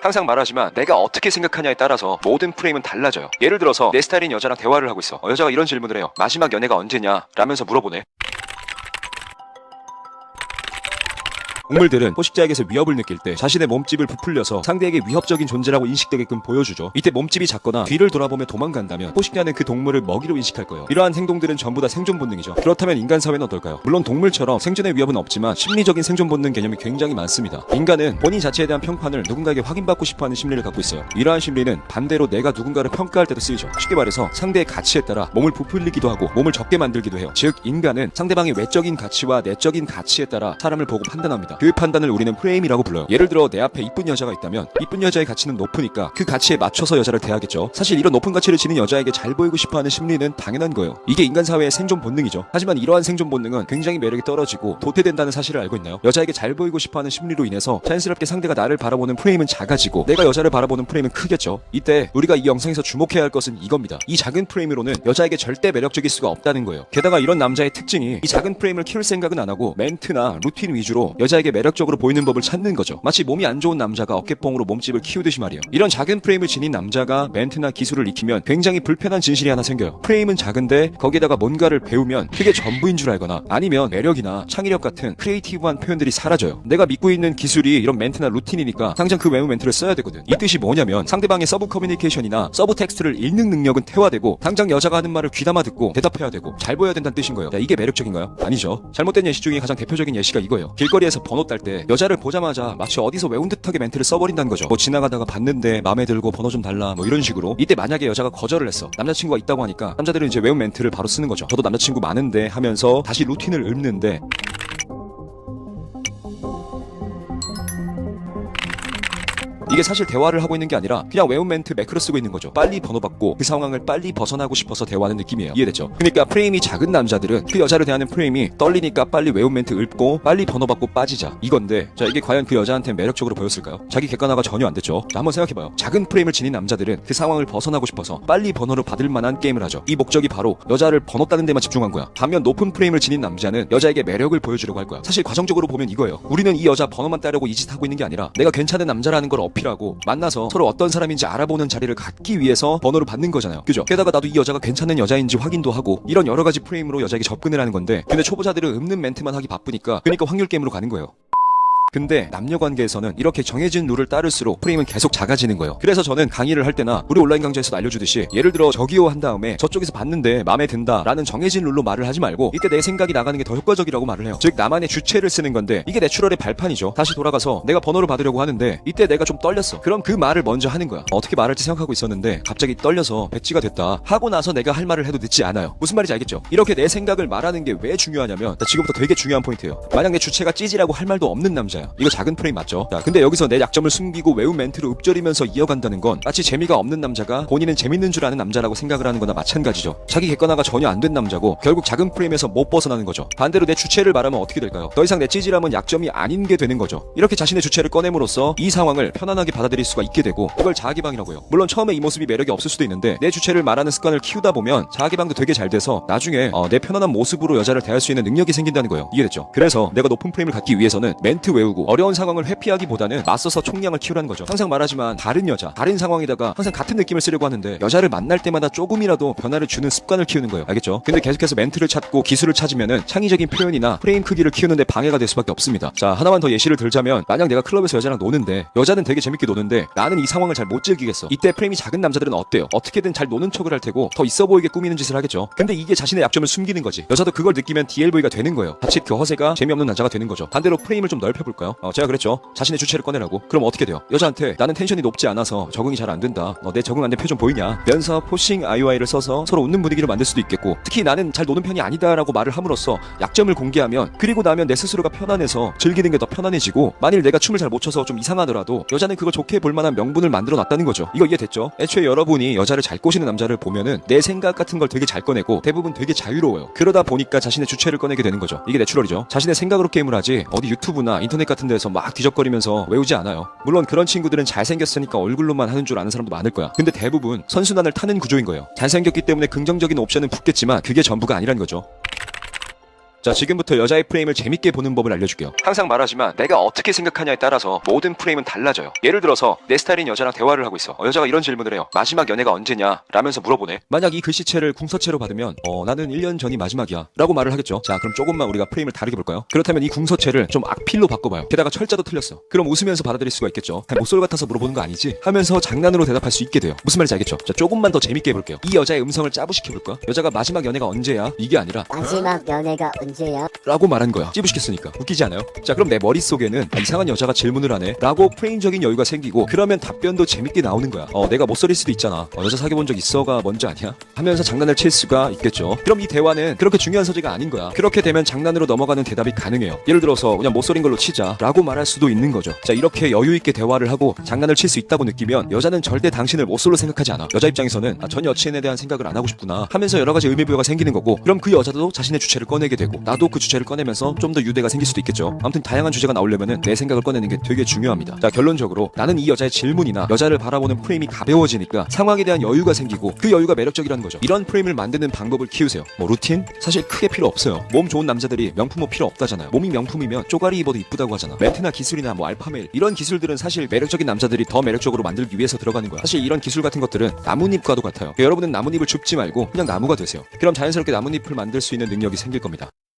항상 말하지만 내가 어떻게 생각하냐에 따라서 모든 프레임은 달라져요. 예를 들어서 내 스타일인 여자랑 대화를 하고 있어. 여자가 이런 질문을 해요. 마지막 연애가 언제냐? 라면서 물어보네. 동물들은 포식자에게서 위협을 느낄 때 자신의 몸집을 부풀려서 상대에게 위협적인 존재라고 인식되게끔 보여주죠. 이때 몸집이 작거나 뒤를 돌아보며 도망간다면 포식자는 그 동물을 먹이로 인식할 거예요. 이러한 행동들은 전부 다 생존 본능이죠. 그렇다면 인간 사회는 어떨까요? 물론 동물처럼 생존의 위협은 없지만 심리적인 생존 본능 개념이 굉장히 많습니다. 인간은 본인 자체에 대한 평판을 누군가에게 확인받고 싶어하는 심리를 갖고 있어요. 이러한 심리는 반대로 내가 누군가를 평가할 때도 쓰이죠. 쉽게 말해서 상대의 가치에 따라 몸을 부풀리기도 하고 몸을 적게 만들기도 해요. 즉 인간은 상대방의 외적인 가치와 내적인 가치에 따라 사람을 보고 판단합니다. 그 판단을 우리는 프레임이라고 불러요. 예를 들어 내 앞에 이쁜 여자가 있다면 이쁜 여자의 가치는 높으니까 그 가치에 맞춰서 여자를 대하겠죠. 사실 이런 높은 가치를 지닌 여자에게 잘 보이고 싶어하는 심리는 당연한 거예요. 이게 인간 사회의 생존 본능이죠. 하지만 이러한 생존 본능은 굉장히 매력이 떨어지고 도태된다는 사실을 알고 있나요? 여자에게 잘 보이고 싶어하는 심리로 인해서 자연스럽게 상대가 나를 바라보는 프레임은 작아지고 내가 여자를 바라보는 프레임은 크겠죠. 이때 우리가 이 영상에서 주목해야 할 것은 이겁니다. 이 작은 프레임으로는 여자에게 절대 매력적일 수가 없다는 거예요. 게다가 이런 남자의 특징이 이 작은 프레임을 키울 생각은 안 하고 멘트나 루틴 위주로 여자에게 매력적으로 보이는 법을 찾는 거죠. 마치 몸이 안 좋은 남자가 어깨뽕으로 몸집을 키우듯이 말이에요. 이런 작은 프레임을 지닌 남자가 멘트나 기술을 익히면 굉장히 불편한 진실이 하나 생겨요. 프레임은 작은데 거기에다가 뭔가를 배우면 그게 전부인 줄 알거나 아니면 매력이나 창의력 같은 크리에이티브한 표현들이 사라져요. 내가 믿고 있는 기술이 이런 멘트나 루틴이니까 당장 그 외모 멘트를 써야 되거든. 이 뜻이 뭐냐면 상대방의 서브 커뮤니케이션이나 서브 텍스트를 읽는 능력은 태화되고 당장 여자가 하는 말을 귀담아 듣고 대답해야 되고 잘 보여야 된다는 뜻인 거예요. 야, 이게 매력적인가요? 아니죠. 잘못된 예시 중에 가장 대표적인 예시가 이거예요. 길거리에서 번호 딸 때 여자를 보자마자 마치 어디서 외운 듯하게 멘트를 써버린다는 거죠. 뭐 지나가다가 봤는데 마음에 들고 번호 좀 달라 뭐 이런 식으로. 이때 만약에 여자가 거절을 했어. 남자친구가 있다고 하니까 남자들은 이제 외운 멘트를 바로 쓰는 거죠. 저도 남자친구 많은데 하면서 다시 루틴을 읊는데 이게 사실 대화를 하고 있는 게 아니라 그냥 외운 멘트 매크로 쓰고 있는 거죠. 빨리 번호 받고 그 상황을 빨리 벗어나고 싶어서 대화하는 느낌이에요. 이해됐죠? 그러니까 프레임이 작은 남자들은 그 여자를 대하는 프레임이 떨리니까 빨리 외운 멘트 읊고 빨리 번호 받고 빠지자 이건데, 자 이게 과연 그 여자한테 매력적으로 보였을까요? 자기 객관화가 전혀 안 됐죠. 자 한번 생각해봐요. 작은 프레임을 지닌 남자들은 그 상황을 벗어나고 싶어서 빨리 번호를 받을 만한 게임을 하죠. 이 목적이 바로 여자를 번호 따는 데만 집중한 거야. 반면 높은 프레임을 지닌 남자는 여자에게 매력을 보여주려고 할 거야. 사실 과정적으로 보면 이거예요. 우리는 이 여자 번호만 따려고 이 짓 하고 있는 게 아니라 내가 괜찮은 남자라는 걸 어필하고 만나서 서로 어떤 사람인지 알아보는 자리를 갖기 위해서 번호를 받는 거잖아요. 그죠? 게다가 나도 이 여자가 괜찮은 여자인지 확인도 하고 이런 여러 가지 프레임으로 여자에게 접근을 하는 건데, 근데 초보자들은 읊는 멘트만 하기 바쁘니까 그러니까 확률 게임으로 가는 거예요. 근데 남녀관계에서는 이렇게 정해진 룰을 따를수록 프레임은 계속 작아지는 거예요. 그래서 저는 강의를 할 때나 우리 온라인 강좌에서도 알려주듯이 예를 들어 저기요 한 다음에 저쪽에서 봤는데 마음에 든다 라는 정해진 룰로 말을 하지 말고 이때 내 생각이 나가는 게 더 효과적이라고 말을 해요. 즉 나만의 주체를 쓰는 건데 이게 내추럴의 발판이죠. 다시 돌아가서 내가 번호를 받으려고 하는데 이때 내가 좀 떨렸어. 그럼 그 말을 먼저 하는 거야. 어떻게 말할지 생각하고 있었는데 갑자기 떨려서 백지가 됐다 하고 나서 내가 할 말을 해도 늦지 않아요. 무슨 말인지 알겠죠? 이렇게 내 생각을 말하는 게 왜 중요하냐면, 지금부터 되게 중요한 포인트예요. 만약 내 주체가 찌질하고 할 말도 없는 남자야. 이거 작은 프레임 맞죠? 자, 근데 여기서 내 약점을 숨기고 외운 멘트를 읊조리면서 이어간다는 건 마치 재미가 없는 남자가 본인은 재밌는 줄 아는 남자라고 생각을 하는 거나 마찬가지죠. 자기 객관화가 전혀 안 된 남자고 결국 작은 프레임에서 못 벗어나는 거죠. 반대로 내 주체를 말하면 어떻게 될까요? 더 이상 내 찌질함은 약점이 아닌 게 되는 거죠. 이렇게 자신의 주체를 꺼냄으로써 이 상황을 편안하게 받아들일 수가 있게 되고, 이걸 자아개방이라고 해요. 물론 처음에 이 모습이 매력이 없을 수도 있는데 내 주체를 말하는 습관을 키우다 보면 자아개방도 되게 잘 돼서 나중에 내 편안한 모습으로 여자를 대할 수 있는 능력이 생긴다는 거예요. 이해됐죠? 그래서 내가 높은 프레임을 갖기 위해서는 멘트 외우고 어려운 상황을 회피하기보다는 맞서서 총량을 키우라는 거죠. 항상 말하지만 다른 여자, 다른 상황에다가 항상 같은 느낌을 쓰려고 하는데 여자를 만날 때마다 조금이라도 변화를 주는 습관을 키우는 거예요. 알겠죠? 근데 계속해서 멘트를 찾고 기술을 찾으면은 창의적인 표현이나 프레임 크기를 키우는데 방해가 될 수밖에 없습니다. 자, 하나만 더 예시를 들자면, 만약 내가 클럽에서 여자랑 노는데 여자는 되게 재밌게 노는데 나는 이 상황을 잘 못 즐기겠어. 이때 프레임이 작은 남자들은 어때요? 어떻게든 잘 노는 척을 할 테고 더 있어 보이게 꾸미는 짓을 하겠죠. 근데 이게 자신의 약점을 숨기는 거지. 여자도 그걸 느끼면 DLV가 되는 거예요. 자칫 그 허세가 재미없는 남자가 되는 거죠. 반대로 프레임을 좀 넓혀볼까요? 제가 그랬죠. 자신의 주체를 꺼내라고. 그럼 어떻게 돼요? 여자한테 나는 텐션이 높지 않아서 적응이 잘 안 된다. 내 적응 안 된 표정 보이냐? 면서 포싱 IOI를 써서 서로 웃는 분위기를 만들 수도 있겠고, 특히 나는 잘 노는 편이 아니다라고 말을 함으로써 약점을 공개하면, 그리고 나면 내 스스로가 편안해서 즐기는 게 더 편안해지고, 만일 내가 춤을 잘 못 춰서 좀 이상하더라도 여자는 그걸 좋게 볼 만한 명분을 만들어 놨다는 거죠. 이거 이해됐죠? 애초에 여러분이 여자를 잘 꼬시는 남자를 보면은 내 생각 같은 걸 되게 잘 꺼내고 대부분 되게 자유로워요. 그러다 보니까 자신의 주체를 꺼내게 되는 거죠. 이게 내추럴이죠. 자신의 생각으로 게임을 하지 어디 유튜브나 인터넷 같은 데서 막 뒤적거리면서 외우지 않아요. 물론 그런 친구들은 잘생겼으니까 얼굴로만 하는 줄 아는 사람도 많을 거야. 근데 대부분 선순환을 타는 구조인 거예요. 잘생겼기 때문에 긍정적인 옵션은 붙겠지만 그게 전부가 아니라는 거죠. 자, 지금부터 여자의 프레임을 재밌게 보는 법을 알려줄게요. 항상 말하지만 내가 어떻게 생각하냐에 따라서 모든 프레임은 달라져요. 예를 들어서 내 스타일인 여자랑 대화를 하고 있어. 여자가 이런 질문을 해요. 마지막 연애가 언제냐? 라면서 물어보네. 만약 이 글씨체를 궁서체로 받으면 나는 1년 전이 마지막이야 라고 말을 하겠죠. 자, 그럼 조금만 우리가 프레임을 다르게 볼까요? 그렇다면 이 궁서체를 좀 악필로 바꿔봐요. 게다가 철자도 틀렸어. 그럼 웃으면서 받아들일 수가 있겠죠. 모쏠 같아서 물어보는 거 아니지? 하면서 장난으로 대답할 수 있게 돼요. 무슨 말인지 알겠죠? 자, 조금만 더 재밌게 해볼게요. 이 여자의 음성을 짜부시켜볼까? 여자가 마지막 연애가 언제야? 이게 아니라 마지막 연애가 언제야? 라고 말한 거야. 찌부시켰으니까. 웃기지 않아요? 자, 그럼 내 머릿속에는 이상한 여자가 질문을 하네 라고 프레임적인 여유가 생기고, 그러면 답변도 재밌게 나오는 거야. 내가 못소릴 수도 있잖아. 여자 사귀어본 적 있어가 먼저 아니야? 하면서 장난을 칠 수가 있겠죠. 그럼 이 대화는 그렇게 중요한 소재가 아닌 거야. 그렇게 되면 장난으로 넘어가는 대답이 가능해요. 예를 들어서 그냥 못소린 걸로 치자 라고 말할 수도 있는 거죠. 자, 이렇게 여유있게 대화를 하고 장난을 칠 수 있다고 느끼면 여자는 절대 당신을 못쏠로 생각하지 않아. 여자 입장에서는 전 여친에 대한 생각을 안 하고 싶구나 하면서 여러 가지 의미부여가 생기는 거고, 그럼 그 여자도 자신의 주체를 꺼내게 되고 나도 그 주체를 꺼내면서 좀 더 유대가 생길 수도 있겠죠. 아무튼 다양한 주제가 나오려면은 내 생각을 꺼내는 게 되게 중요합니다. 자, 결론적으로 나는 이 여자의 질문이나 여자를 바라보는 프레임이 가벼워지니까 상황에 대한 여유가 생기고, 그 여유가 매력적이라는 거죠. 이런 프레임을 만드는 방법을 키우세요. 루틴? 사실 크게 필요 없어요. 몸 좋은 남자들이 명품 옷 필요 없다잖아요. 몸이 명품이면 쪼가리 입어도 이쁘다고 하잖아. 멘트나 기술이나 알파메일 이런 기술들은 사실 매력적인 남자들이 더 매력적으로 만들기 위해서 들어가는 거야. 사실 이런 기술 같은 것들은 나뭇잎과도 같아요. 여러분은 나뭇잎을 줍지 말고 그냥 나무가 되세요. 그럼 자연스럽게 나뭇잎을 만들 수 있는 능력이 생길 겁니다.